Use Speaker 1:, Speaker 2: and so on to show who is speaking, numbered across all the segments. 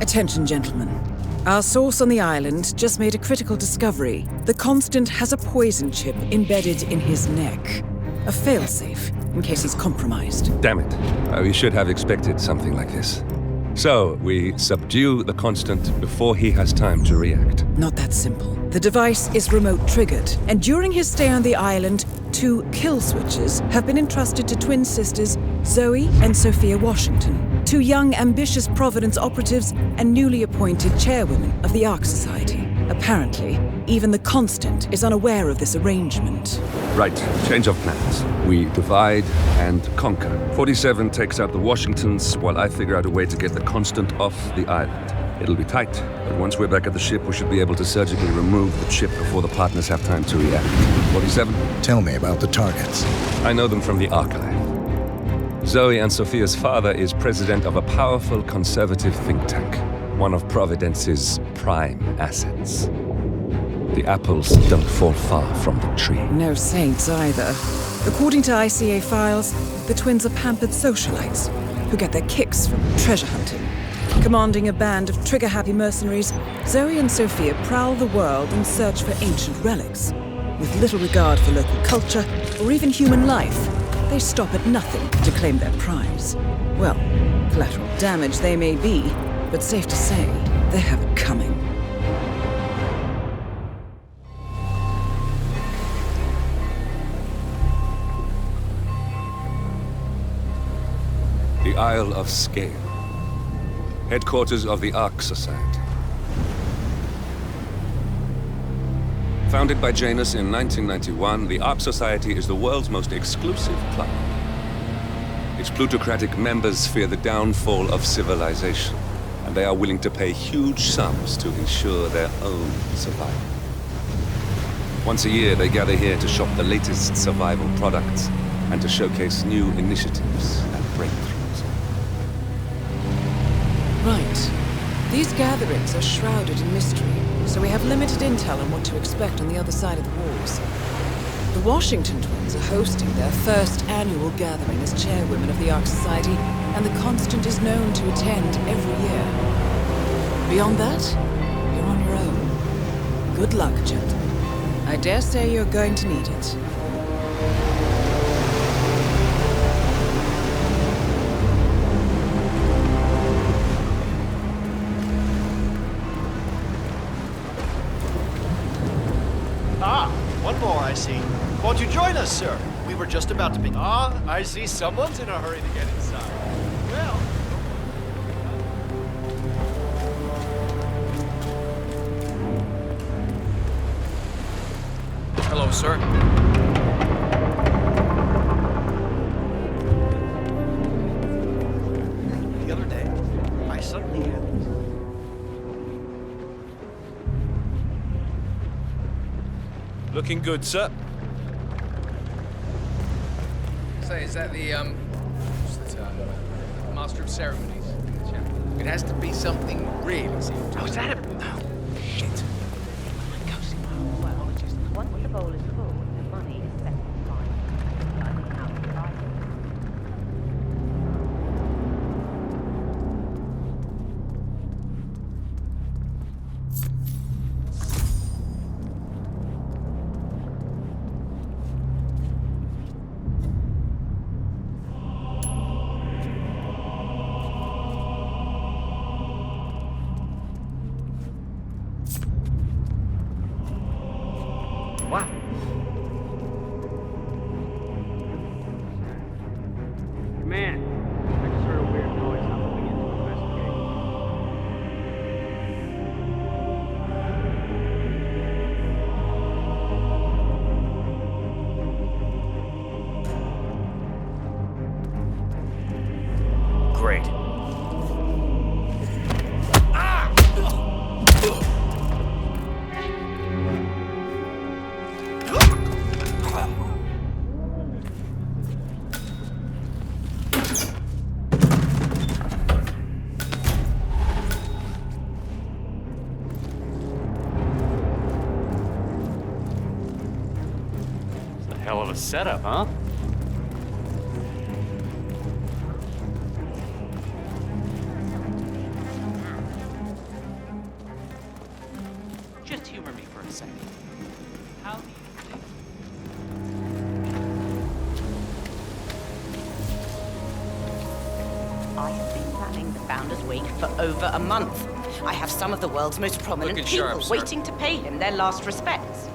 Speaker 1: Attention, gentlemen. Our source on the island just made a critical discovery. The Constant has a poison chip embedded in his neck. A failsafe, in case he's compromised.
Speaker 2: Damn it. We should have expected something like this. So, we subdue the Constant before he has time to react.
Speaker 1: Not that simple. The device is remote triggered, and during his stay on the island, 2 kill switches have been entrusted to twin sisters Zoe and Sophia Washington, 2 young, ambitious Providence operatives and newly appointed chairwomen of the Ark Society. Apparently, even the Constant is unaware of this arrangement.
Speaker 2: Right, change of plans. We divide and conquer. 47 takes out the Washingtons, while I figure out a way to get the Constant off the island. It'll be tight, but once we're back at the ship, we should be able to surgically remove the chip before the partners have time to react. 47?
Speaker 3: Tell me about the targets.
Speaker 2: I know them from the archive. Zoe and Sophia's father is president of a powerful conservative think tank, one of Providence's prime assets. The apples don't fall far from the tree.
Speaker 1: No saints either. According to ICA files, the twins are pampered socialites who get their kicks from treasure hunting. Commanding a band of trigger-happy mercenaries, Zoe and Sophia prowl the world in search for ancient relics. With little regard for local culture or even human life, they stop at nothing to claim their prize. Well, collateral damage they may be, but safe to say, they have it coming.
Speaker 2: The Isle of Scale. Headquarters of the Ark Society. Founded by Janus in 1991, the Ark Society is the world's most exclusive club. Its plutocratic members fear the downfall of civilization, and they are willing to pay huge sums to ensure their own survival. Once a year, they gather here to shop the latest survival products and to showcase new initiatives and breakthroughs.
Speaker 1: Right. These gatherings are shrouded in mystery, so we have limited intel on what to expect on the other side of the walls. The Washington twins are hosting their first annual gathering as chairwomen of the Ark Society, and the Constant is known to attend every year. Beyond that, you're on your own. Good luck, gentlemen. I dare say you're going to need it.
Speaker 4: One more, I see. Won't you join us, sir? We were just about to be... I see someone's in a hurry to get inside. Well...
Speaker 5: Hello, sir.
Speaker 4: The other day, I suddenly had...
Speaker 5: Looking good, sir.
Speaker 6: Say, is that the, what's the term? Master of Ceremonies? It has to be something really serious.
Speaker 4: Oh, is that it?
Speaker 6: Oh, shit.
Speaker 7: Once the bowl is full, the money is specified.
Speaker 4: Wow.
Speaker 8: Man, I just heard a weird noise. I'm moving in to investigate.
Speaker 5: Great. Hell of a setup, huh?
Speaker 9: just humor me for a second. How do you think?
Speaker 7: I have been planning the Founders Week for over a month. I have some of the world's most prominent
Speaker 6: Looking
Speaker 7: people
Speaker 6: sharp, sir.
Speaker 7: waiting to pay him their last respects.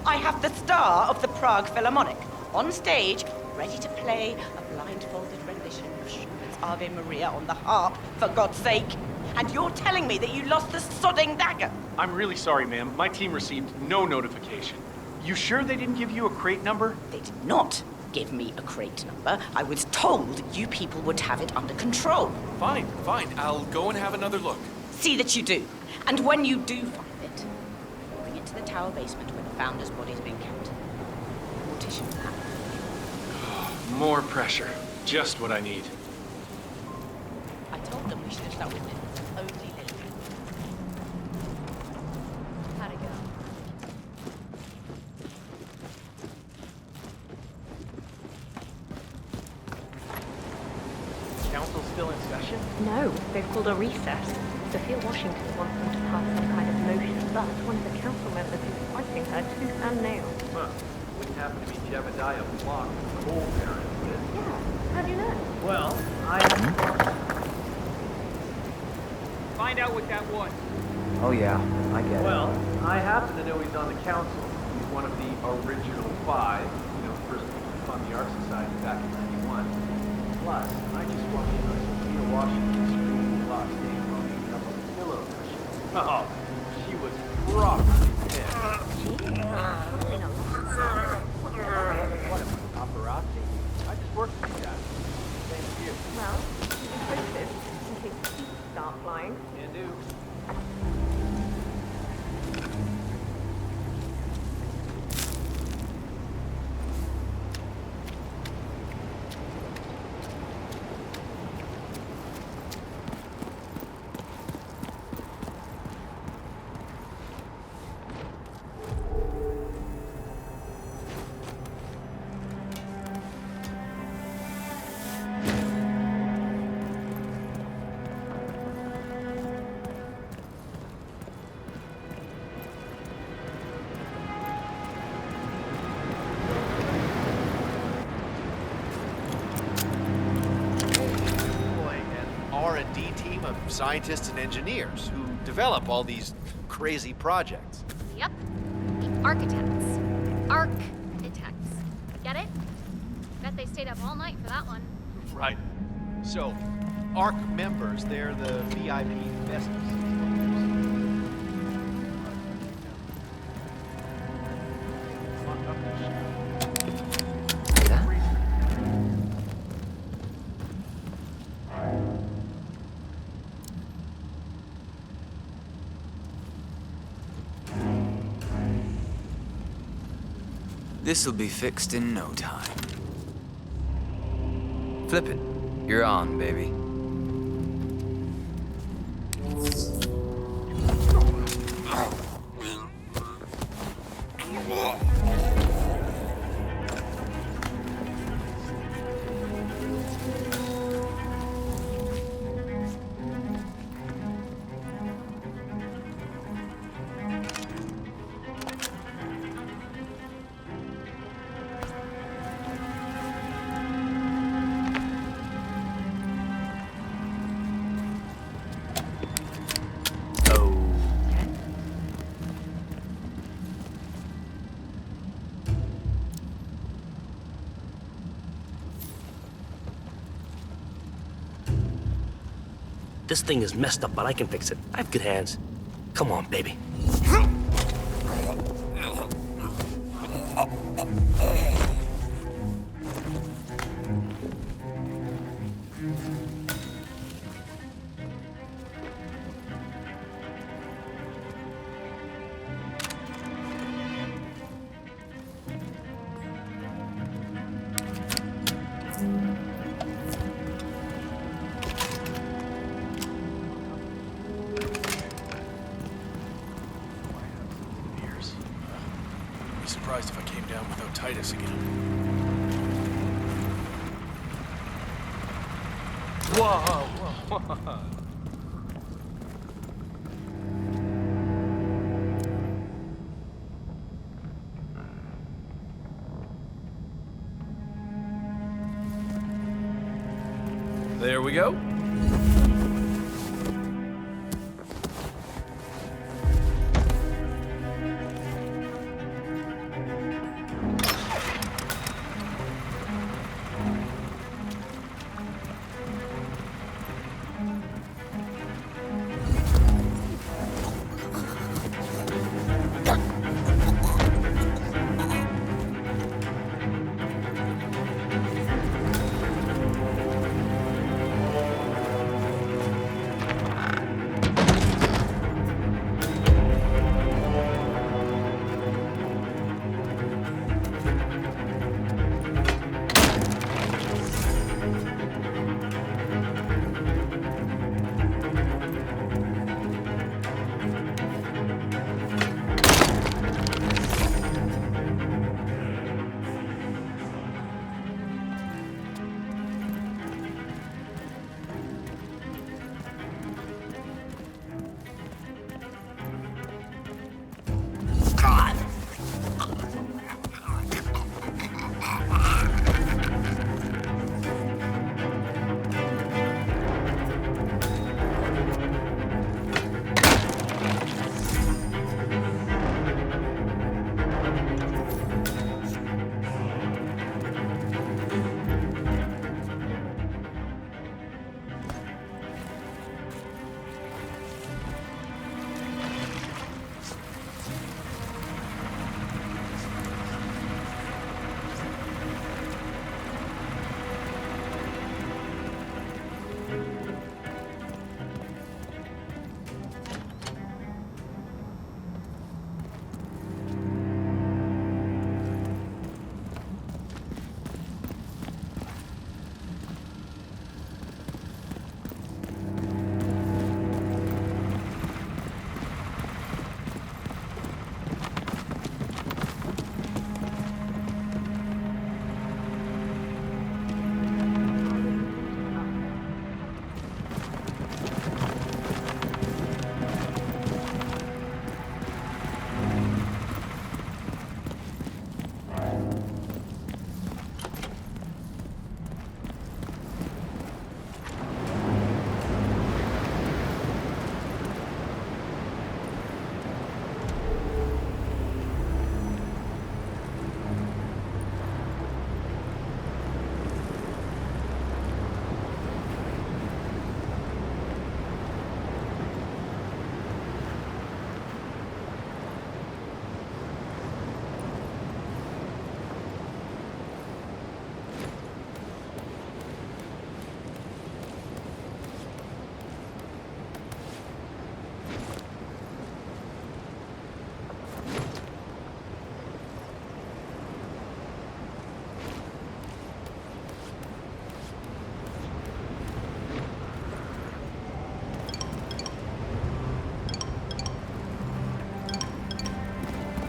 Speaker 7: I have the star of the Prague Philharmonic on stage, ready to play a blindfolded rendition of Schubert's Ave Maria on the harp, for God's sake. And you're telling me that you lost the sodding dagger?
Speaker 8: I'm really sorry, ma'am. My team received no notification. You sure they didn't give you a crate number?
Speaker 7: They did not give me a crate number. I was told you people would have it under control.
Speaker 5: Fine, fine. I'll go and have another look.
Speaker 7: See that you do. And when you do find it, bring it to the tower basement where the Founder's body's been kept. Mortician will have
Speaker 8: More pressure. Just what I need.
Speaker 7: I told them we should have stuck with it. Only Lily. How'd it go?
Speaker 8: Council still in session?
Speaker 10: No, they've called a recess. Sophia Washington wants them to pass some kind of motion, but one of the council members is fighting her tooth and nail.
Speaker 4: Huh. Wouldn't happen to be Jebediah Block, the whole parent, would it?
Speaker 10: Yeah, how do you know?
Speaker 4: Well,
Speaker 8: Find out what that was.
Speaker 11: Oh yeah, I get it.
Speaker 4: Well, I happen to know he's on the council. He's one of the original 5, first people to fund the Art Society back in 91. Plus, I just walked in on Sophia Washington's school last day while hanging up on the pillow cushion. Oh, she was properly pissed. What a paparazzi. I just worked with that. Thank you.
Speaker 10: Well, keep me posted in case the teeth start flying.
Speaker 4: Can do. R&D team of scientists and engineers who develop all these crazy projects.
Speaker 12: Yep. The architects. Architects. Get it? Bet they stayed up all night for that one.
Speaker 4: Right. So, ARC members, they're the VIP investors.
Speaker 11: This'll be fixed in no time. Flip it. You're on, baby.
Speaker 13: This thing is messed up, but I can fix it. I have good hands. Come on, baby.
Speaker 5: Surprised if I came down without Titus again. Whoa! There we go.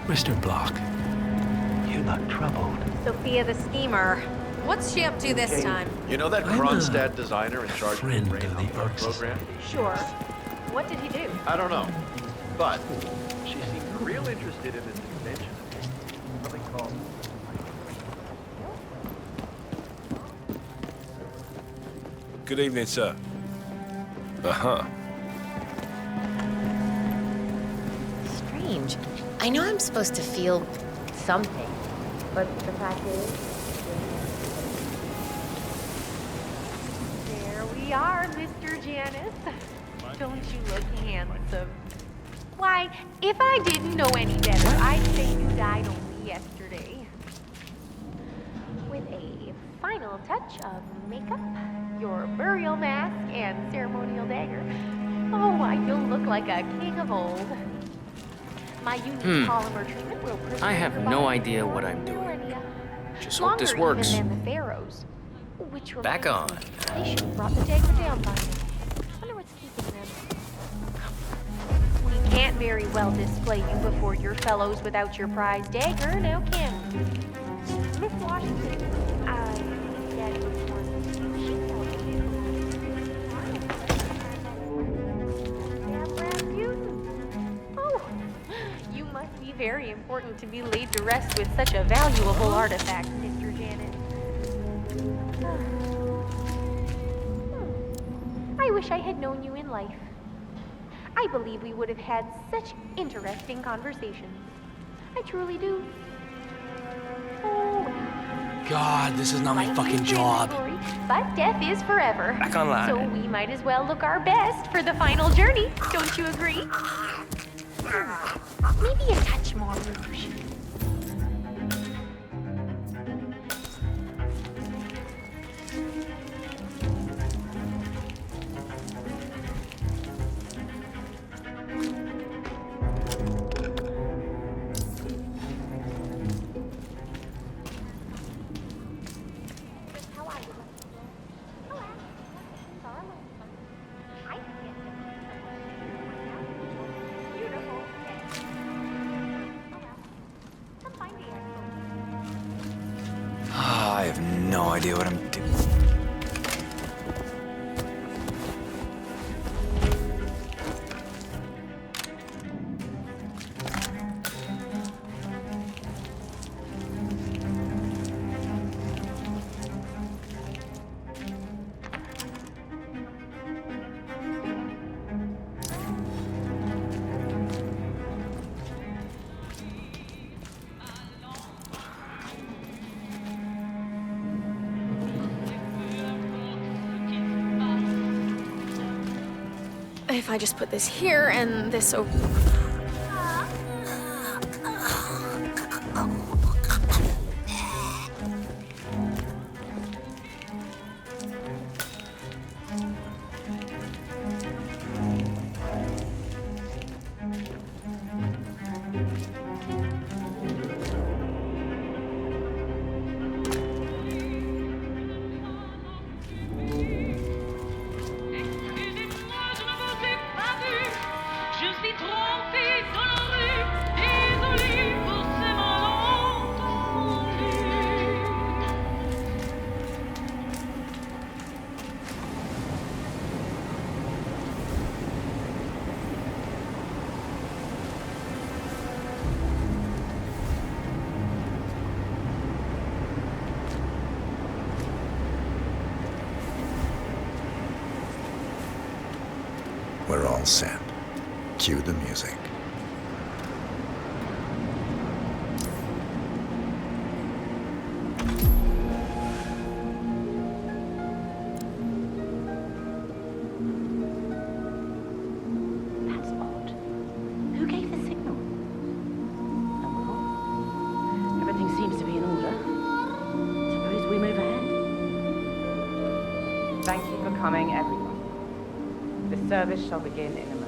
Speaker 9: Mr. Block, you look troubled.
Speaker 12: Sophia the schemer. What's she up to this time?
Speaker 8: You know that Kronstadt designer in charge of the
Speaker 9: friend
Speaker 8: brain
Speaker 9: of the
Speaker 8: hopper
Speaker 9: Arc
Speaker 8: program?
Speaker 12: Sure. What did he do?
Speaker 8: I don't know. But she seemed real interested in this invention. Something called...
Speaker 5: Good evening, sir. Uh-huh.
Speaker 14: Strange. I know I'm supposed to feel something, but the fact is...
Speaker 10: There we are, Mr. Janice. Don't you look handsome? Why, if I didn't know any better, I'd say you died only yesterday. With a final touch of makeup, your burial mask, and ceremonial dagger, oh, why, you'll look like a king of old. My unique polymer treatment will preserve
Speaker 11: I have
Speaker 10: your
Speaker 11: no
Speaker 10: body
Speaker 11: idea
Speaker 10: for
Speaker 11: what I'm doing.
Speaker 10: millennia.
Speaker 11: Just hope this
Speaker 10: Longer
Speaker 11: works.
Speaker 10: even than the pharaohs. Which
Speaker 11: Back
Speaker 10: reminds
Speaker 11: on.
Speaker 10: me, they should have brought the dagger down by now. Wonder what's keeping them. We can't very well display you before your fellows without your prize dagger, now can we? Miss Washington, I think that was one she felt Oh, you must be very important to be laid to rest with such a valuable artifact, Mr. Janet. wish I had known you in life. I believe we would have had such interesting conversations. I truly do. Oh, well.
Speaker 13: God, this is not my fucking job.
Speaker 10: Glory, but death is forever.
Speaker 13: Back online.
Speaker 10: So we might as well look our best for the final journey. Don't you agree? Maybe a touch more rouge.
Speaker 11: I have no idea what I'm doing.
Speaker 12: If I just put this here and this over...
Speaker 3: We're all set. Cue the music.
Speaker 7: That's odd. Who gave the signal? Oh well. Everything seems to be in order. Suppose we move ahead. Thank you for coming, everyone. The service shall begin in a moment.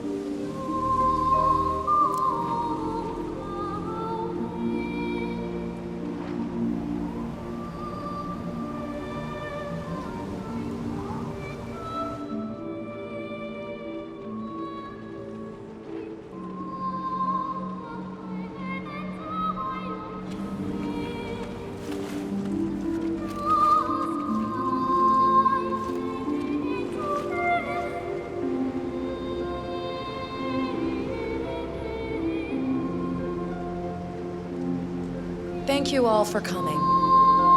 Speaker 15: Thank you all for coming.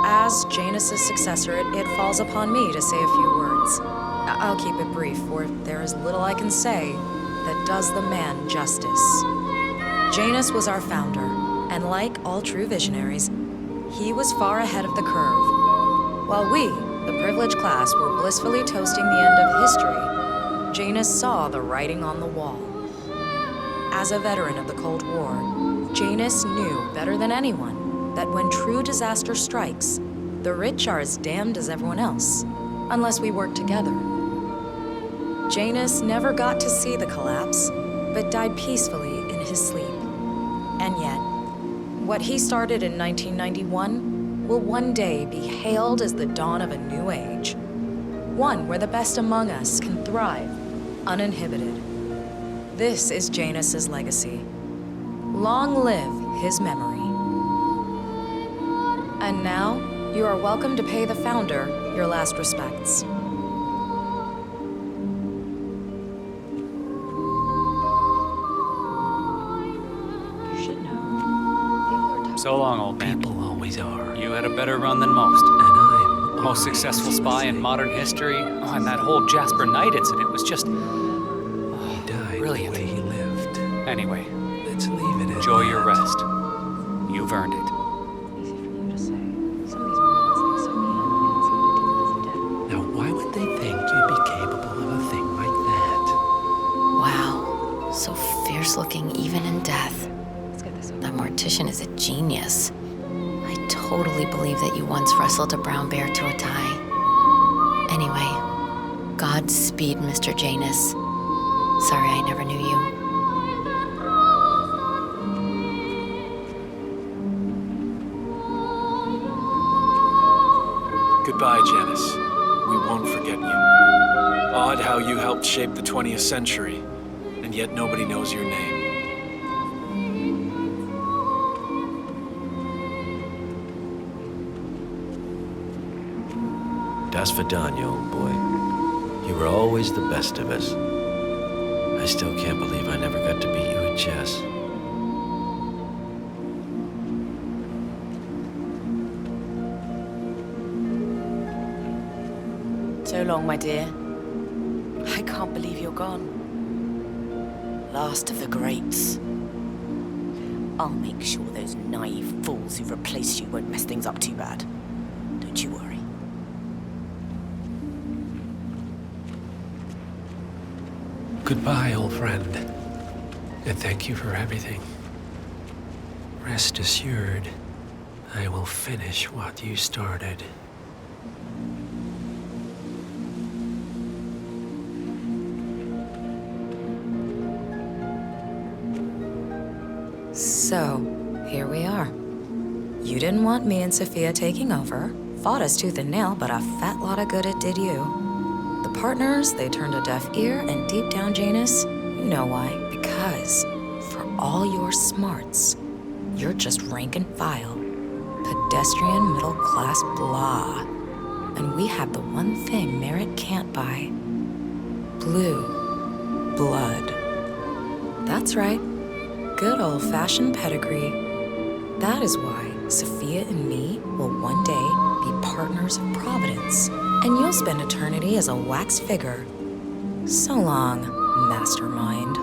Speaker 15: As Janus's successor, it falls upon me to say a few words. I'll keep it brief, for there is little I can say that does the man justice. Janus was our founder, and like all true visionaries, he was far ahead of the curve. While we, the privileged class, were blissfully toasting the end of history, Janus saw the writing on the wall. As a veteran of the Cold War, Janus knew better than anyone that when true disaster strikes, the rich are as damned as everyone else, unless we work together. Janus never got to see the collapse, but died peacefully in his sleep. And yet, what he started in 1991 will one day be hailed as the dawn of a new age. One where the best among us can thrive, uninhibited. This is Janus's legacy. Long live his memory. And now, you are welcome to pay the founder your last respects.
Speaker 7: You should know.
Speaker 16: So long, old man.
Speaker 13: People always are.
Speaker 16: You had a better run than most.
Speaker 13: And I'm
Speaker 16: Most successful spy in modern history. Oh, and that whole Jasper Knight incident was just...
Speaker 9: He died
Speaker 16: brilliant.
Speaker 9: the way he lived.
Speaker 16: Anyway,
Speaker 9: Let's leave it at
Speaker 16: enjoy your
Speaker 9: that.
Speaker 16: rest. You've earned it.
Speaker 9: Now, why would they think you'd be capable of a thing like that?
Speaker 14: Wow. So fierce looking even in death. That mortician is a genius. I totally believe that you once wrestled a brown bear to a tie. Anyway, Godspeed, Mr. Janus. Sorry I never knew you.
Speaker 8: Goodbye, Janice. We won't forget you. Odd how you helped shape the 20th century, and yet nobody knows your name.
Speaker 17: Das Vidania, old boy. You were always the best of us. I still can't believe I never got to beat you at chess.
Speaker 7: So long, my dear. I can't believe you're gone. Last of the greats. I'll make sure those naive fools who've replaced you won't mess things up too bad. Don't you worry.
Speaker 9: Goodbye, old friend. And thank you for everything. Rest assured, I will finish what you started.
Speaker 15: So, here we are. You didn't want me and Sophia taking over, fought us tooth and nail, but a fat lot of good it did you. The partners, they turned a deaf ear, and deep down, Janus, you know why. Because, for all your smarts, you're just rank and file. Pedestrian, middle-class blah. And we have the one thing merit can't buy. Blue blood. That's right. Good old-fashioned pedigree. That is why Sophia and me will one day be partners of Providence, and you'll spend eternity as a wax figure. So long, mastermind.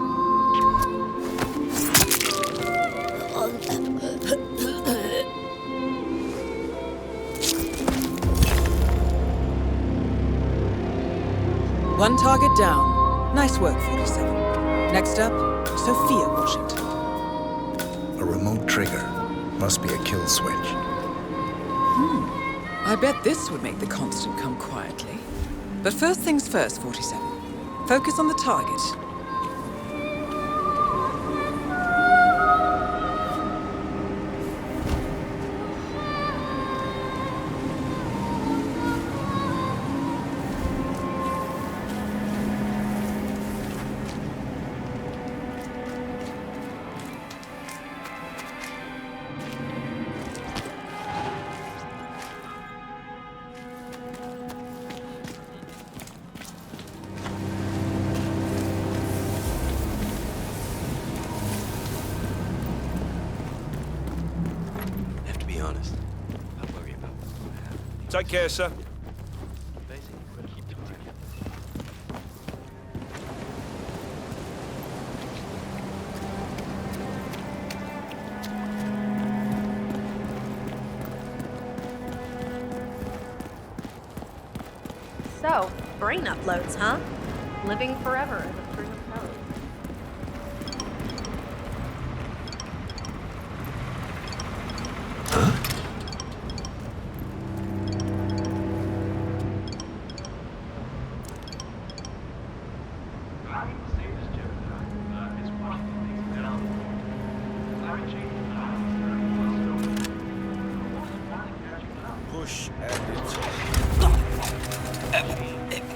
Speaker 1: One target down. Nice work, 47. Next up, Sophia Washington.
Speaker 3: A remote trigger. Must be a kill switch.
Speaker 1: I bet this would make the constant come quietly. But first things first, 47. Focus on the target.
Speaker 5: Take care, sir.
Speaker 10: So, brain uploads, huh? Living forever as a string of toes.
Speaker 5: Push and it's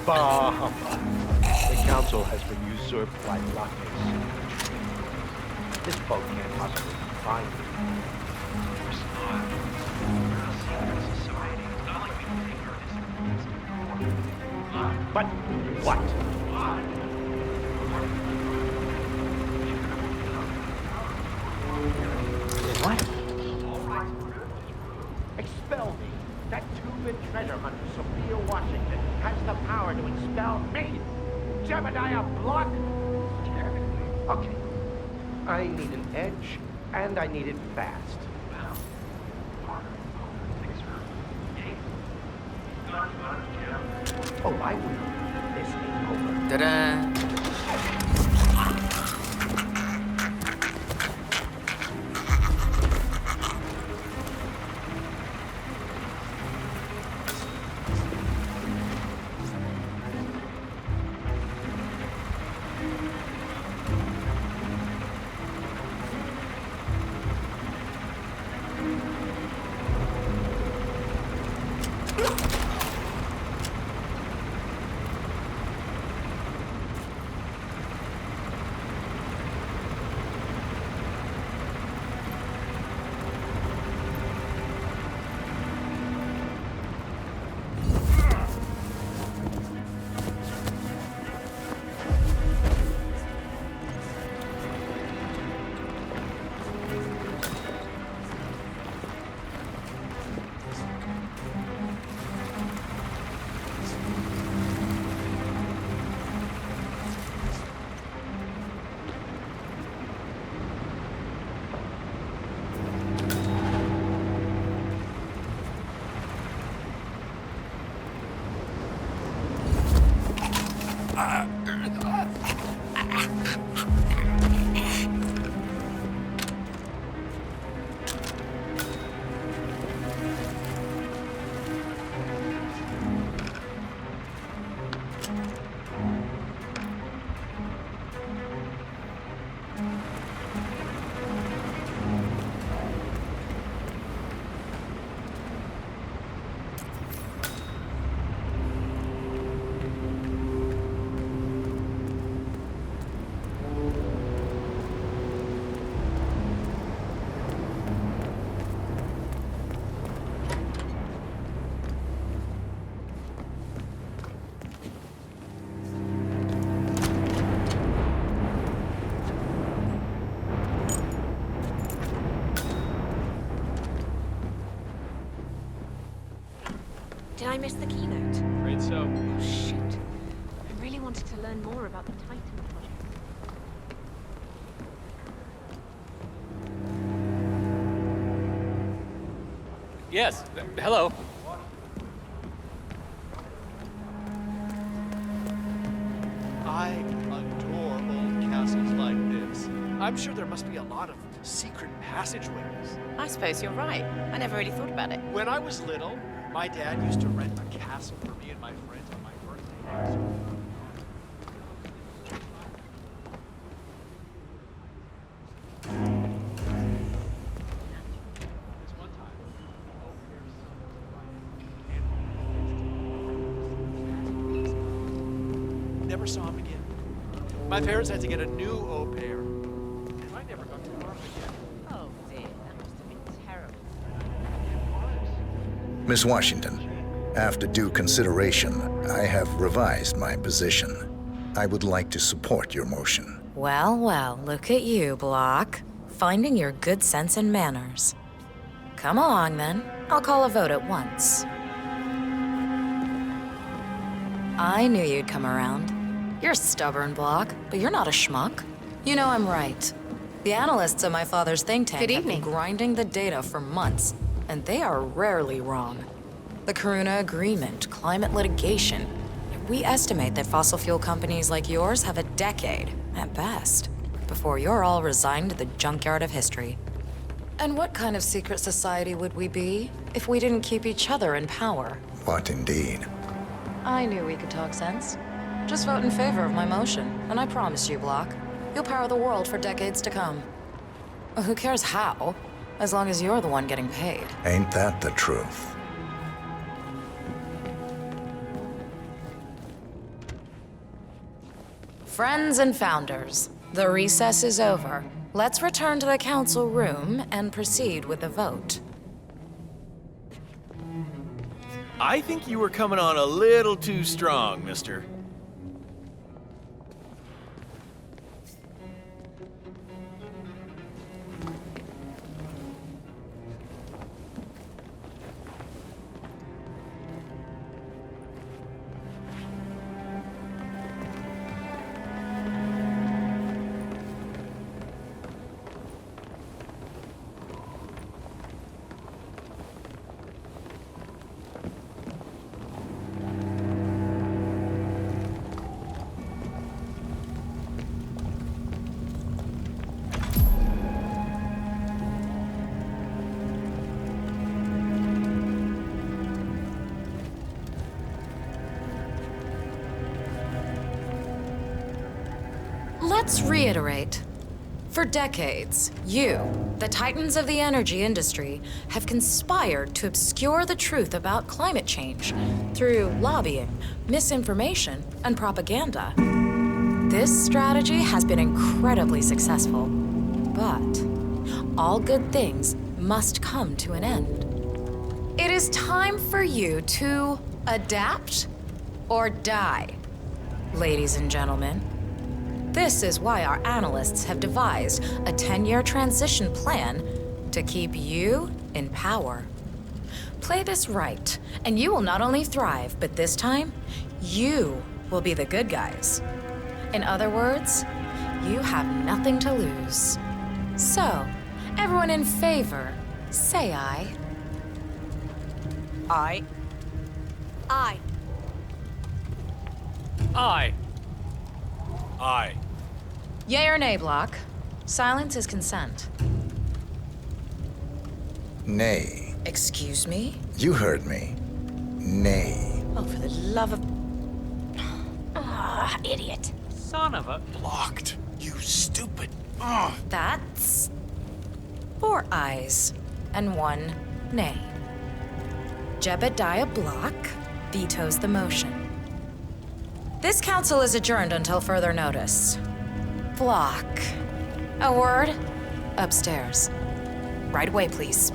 Speaker 4: Bah humbug. The council has been usurped by blockades. This boat can't possibly find me. We're smart. We're a secret society. It's not like we can take our disappointments. But what? What? Expel me. That tube and Okay. I need an edge, and I need it fast. Oh, I will. This ain't over.
Speaker 6: Ta-da!
Speaker 18: Did I miss the keynote?
Speaker 16: Afraid so.
Speaker 18: Oh, shoot. I really wanted to learn more about the Titan project.
Speaker 16: Yes, hello.
Speaker 19: I adore old castles like this. I'm sure there must be a lot of secret passageways.
Speaker 7: I suppose you're right. I never really thought about it.
Speaker 19: When I was little, my dad used to rent a castle for me and my friends on my birthday. Never saw him again. My parents had to get a new au pair. And I never got to farm again.
Speaker 7: Oh dear, that must have been terrible.
Speaker 3: Miss Washington, after due consideration, I have revised my position. I would like to support your motion.
Speaker 15: Well, well, look at you, Block. Finding your good sense and manners. Come along, then. I'll call a vote at once. I knew you'd come around. You're stubborn, Block, but you're not a schmuck. You know I'm right. The analysts at my father's think tank have been grinding the data for months, and they are rarely wrong. The Karuna Agreement, climate litigation. We estimate that fossil fuel companies like yours have a decade, at best, before you're all resigned to the junkyard of history. And what kind of secret society would we be if we didn't keep each other in power?
Speaker 3: What indeed?
Speaker 15: I knew we could talk sense. Just vote in favor of my motion, and I promise you, Block, you'll power the world for decades to come. Who cares how, as long as you're the one getting paid.
Speaker 3: Ain't that the truth?
Speaker 15: Friends and founders, the recess is over. Let's return to the council room and proceed with the vote.
Speaker 5: I think you were coming on a little too strong, mister.
Speaker 15: Let's reiterate. For decades, you, the titans of the energy industry, have conspired to obscure the truth about climate change through lobbying, misinformation, and propaganda. This strategy has been incredibly successful, but all good things must come to an end. It is time for you to adapt or die, ladies and gentlemen. This is why our analysts have devised a 10-year transition plan to keep you in power. Play this right, and you will not only thrive, but this time, you will be the good guys. In other words, you have nothing to lose. So, everyone in favor, say aye.
Speaker 7: Aye.
Speaker 18: Aye.
Speaker 5: Aye.
Speaker 8: Aye.
Speaker 15: Yay or nay, Block? Silence is consent.
Speaker 3: Nay.
Speaker 15: Excuse me?
Speaker 3: You heard me. Nay.
Speaker 15: Oh, for the love of... Ah, idiot.
Speaker 16: Son of a...
Speaker 8: Blocked. You stupid.
Speaker 15: That's... 4 ayes and 1 nay. Jebediah Block vetoes the motion. This council is adjourned until further notice. Block. A word? Upstairs. Right away, please.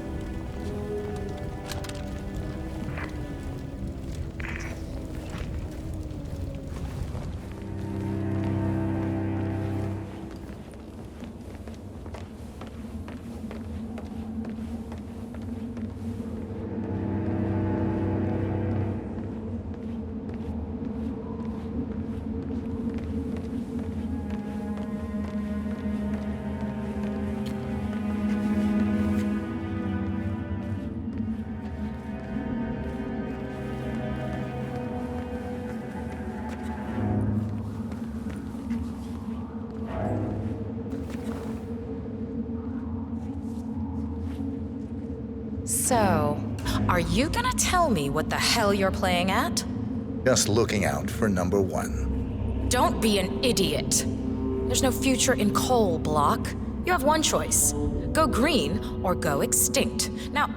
Speaker 15: So, are you gonna tell me what the hell you're playing at?
Speaker 3: Just looking out for number 1.
Speaker 15: Don't be an idiot. There's no future in coal, Block. You have one choice. Go green or go extinct. Now,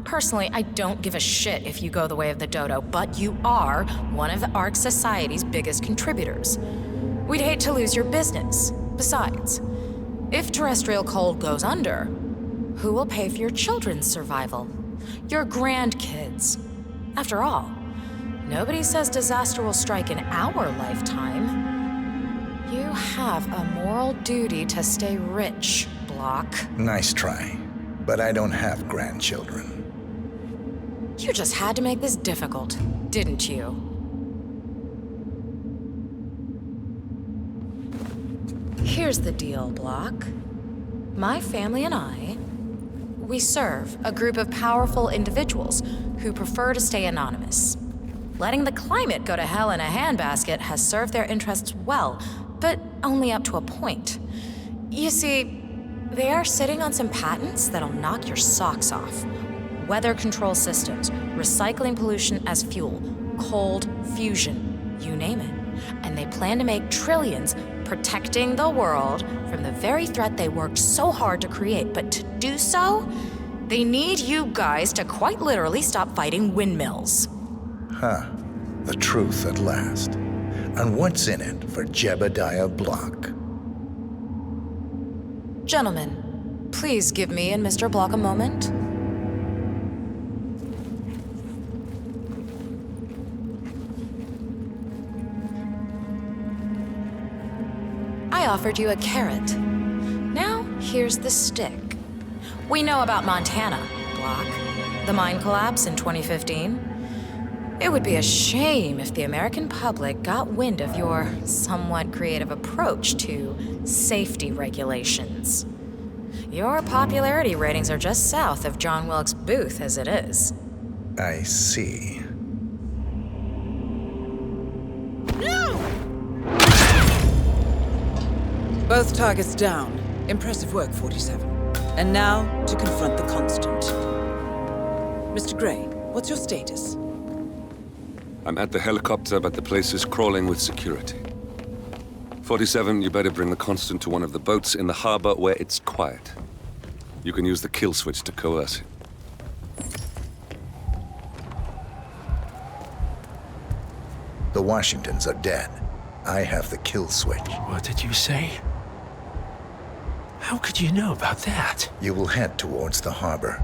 Speaker 15: personally, I don't give a shit if you go the way of the dodo, but you are one of the Ark Society's biggest contributors. We'd hate to lose your business. Besides, if terrestrial coal goes under, who will pay for your children's survival? Your grandkids. After all, nobody says disaster will strike in our lifetime. You have a moral duty to stay rich, Block.
Speaker 3: Nice try, but I don't have grandchildren.
Speaker 15: You just had to make this difficult, didn't you? Here's the deal, Block. My family and I, we serve a group of powerful individuals who prefer to stay anonymous. Letting the climate go to hell in a handbasket has served their interests well, but only up to a point. You see, they are sitting on some patents that'll knock your socks off. Weather control systems, recycling pollution as fuel, cold fusion, you name it. And they plan to make trillions protecting the world from the very threat they worked so hard to create. But to do so, they need you guys to quite literally stop fighting windmills.
Speaker 3: Huh. The truth at last. And what's in it for Jebediah Block?
Speaker 15: Gentlemen, please give me and Mr. Block a moment. I offered you a carrot. Now, here's the stick. We know about Montana, Block. The mine collapse in 2015. It would be a shame if the American public got wind of your somewhat creative approach to safety regulations. Your popularity ratings are just south of John Wilkes Booth as it is.
Speaker 3: I see.
Speaker 1: Both targets down. Impressive work, 47. And now, to confront the Constant. Mr. Gray, what's your status?
Speaker 2: I'm at the helicopter, but the place is crawling with security. 47, you better bring the Constant to one of the boats in the harbor where it's quiet. You can use the kill switch to coerce it.
Speaker 3: The Washingtons are dead. I have the kill switch.
Speaker 9: What did you say? How could you know about that?
Speaker 3: You will head towards the harbor.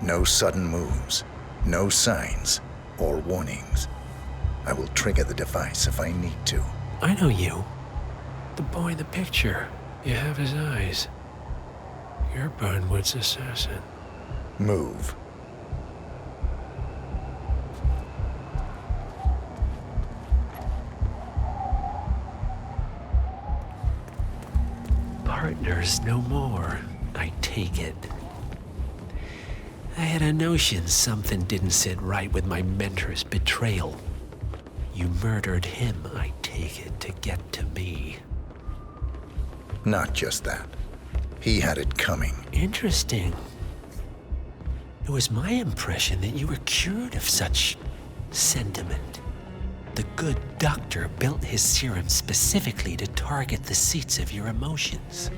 Speaker 3: No sudden moves, no signs or warnings. I will trigger the device if I need to.
Speaker 9: I know you. The boy in the picture. You have his eyes. You're Burnwood's assassin.
Speaker 3: Move.
Speaker 9: Partners no more, I take it. I had a notion something didn't sit right with my mentor's betrayal. You murdered him, I take it, to get to me.
Speaker 3: Not just that. He had it coming.
Speaker 9: Interesting. It was my impression that you were cured of such sentiment. The good doctor built his serum specifically to target the seats of your emotions.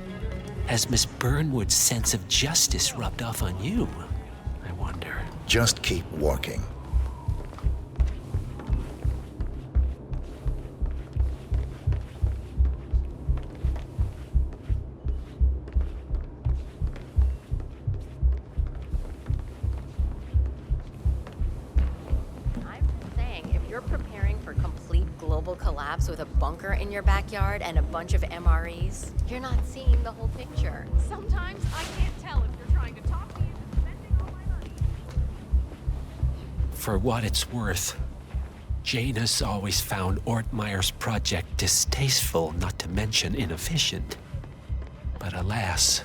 Speaker 9: Has Miss Burnwood's sense of justice rubbed off on you? I wonder.
Speaker 3: Just keep walking.
Speaker 14: Collapse with a bunker in your backyard and a bunch of MREs, you're not seeing the whole picture.
Speaker 18: Sometimes I can't tell if you're trying to talk to me or spending all my money.
Speaker 9: For what it's worth, Janus always found Ortmeyer's project distasteful, not to mention inefficient. But alas,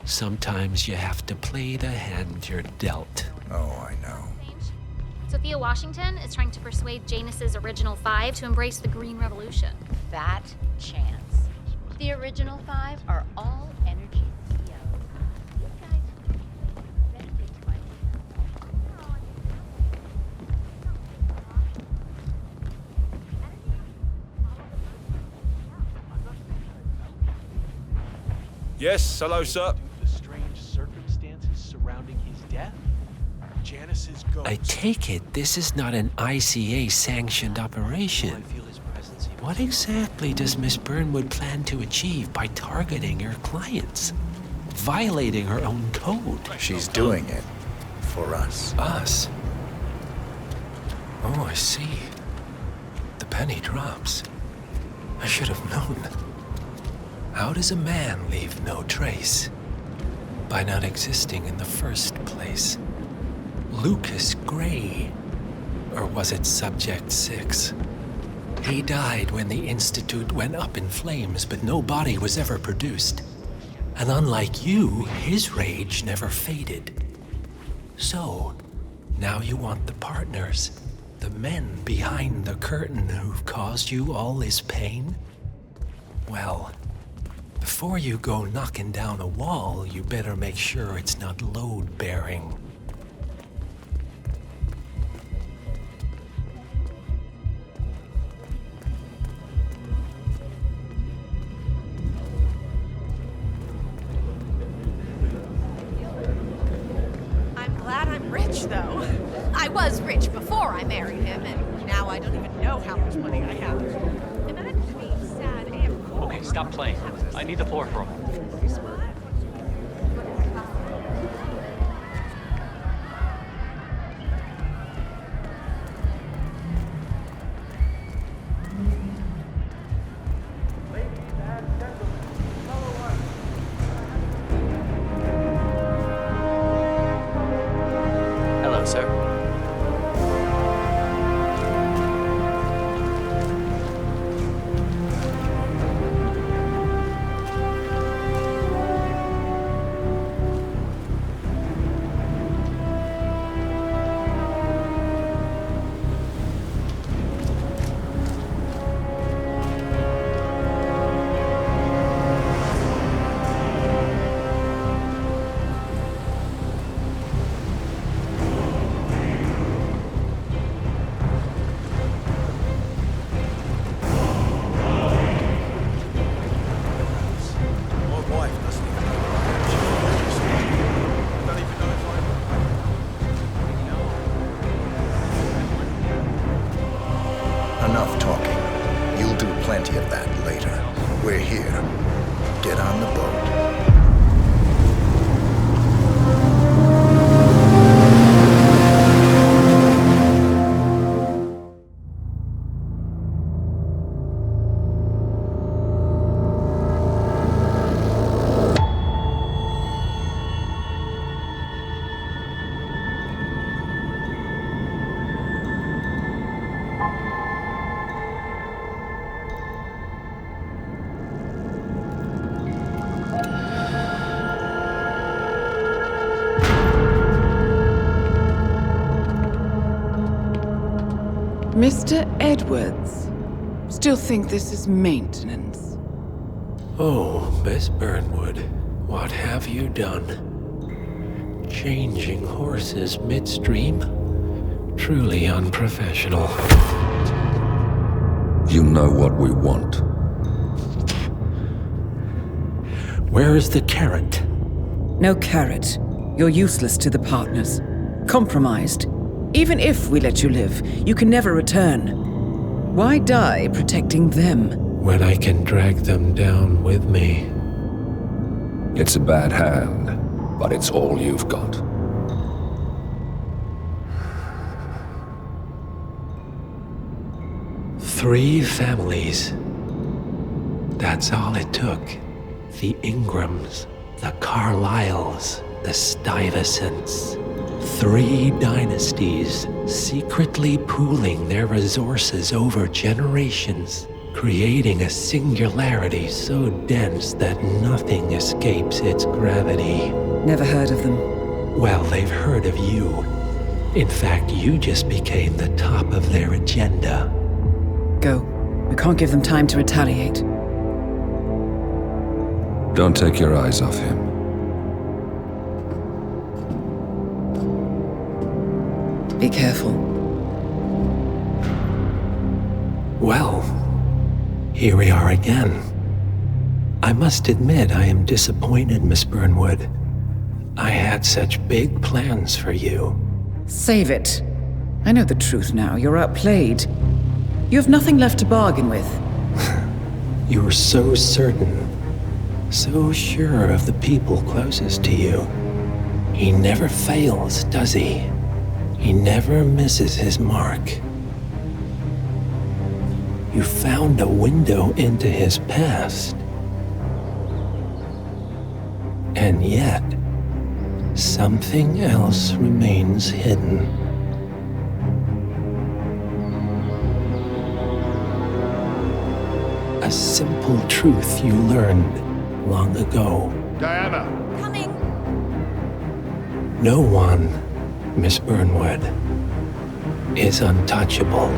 Speaker 9: sometimes you have to play the hand you're dealt.
Speaker 3: Oh, I know.
Speaker 12: Sophia Washington is trying to persuade Janus's original 5 to embrace the Green Revolution.
Speaker 14: That chance. The original 5 are all energy CEOs. You guys renegades by
Speaker 5: Yes, hello, sir.
Speaker 19: The strange circumstances surrounding his death? Janus's ghost.
Speaker 9: I take it this is not an ICA-sanctioned operation. What exactly does Miss Burnwood plan to achieve by targeting her clients? Violating her own code?
Speaker 3: She's doing it for us.
Speaker 9: Us? Oh, I see. The penny drops. I should have known. How does a man leave no trace? By not existing in the first place. Lucas Gray. Or was it Subject 6? He died when the Institute went up in flames, but no body was ever produced. And unlike you, his rage never faded. So, now you want the partners, the men behind the curtain who've caused you all this pain? Well, before you go knocking down a wall, you better make sure it's not load-bearing.
Speaker 18: Though. I was rich before I married him, and now I don't even know how much money I have. Imagine being sad and poor.
Speaker 16: Okay, stop playing. I need the floor for a moment.
Speaker 1: Mr. Edwards, still think this is maintenance?
Speaker 9: Oh, Miss Burnwood, what have you done? Changing horses midstream? Truly unprofessional.
Speaker 2: You know what we want.
Speaker 9: Where is the carrot?
Speaker 1: No carrot. You're useless to the partners. Compromised. Even if we let you live, you can never return. Why die protecting them?
Speaker 9: When I can drag them down with me.
Speaker 2: It's a bad hand, but it's all you've got.
Speaker 9: Three families. That's all it took. The Ingrams, the Carlyles, the Stuyvesants. 3 dynasties secretly pooling their resources over generations, creating a singularity so dense that nothing escapes its gravity.
Speaker 1: Never heard of them.
Speaker 9: Well, they've heard of you. In fact, you just became the top of their agenda.
Speaker 1: Go. We can't give them time to retaliate.
Speaker 2: Don't take your eyes off him.
Speaker 1: Be careful.
Speaker 9: Well, here we are again. I must admit I am disappointed, Miss Burnwood. I had such big plans for you.
Speaker 1: Save it. I know the truth now. You're outplayed. You have nothing left to bargain with.
Speaker 9: You were so certain, so sure of the people closest to you. He never fails, does he? He never misses his mark. You found a window into his past. And yet, something else remains hidden. A simple truth you learned long ago.
Speaker 19: Diana!
Speaker 18: Coming!
Speaker 9: No one, Miss Burnwood, is untouchable.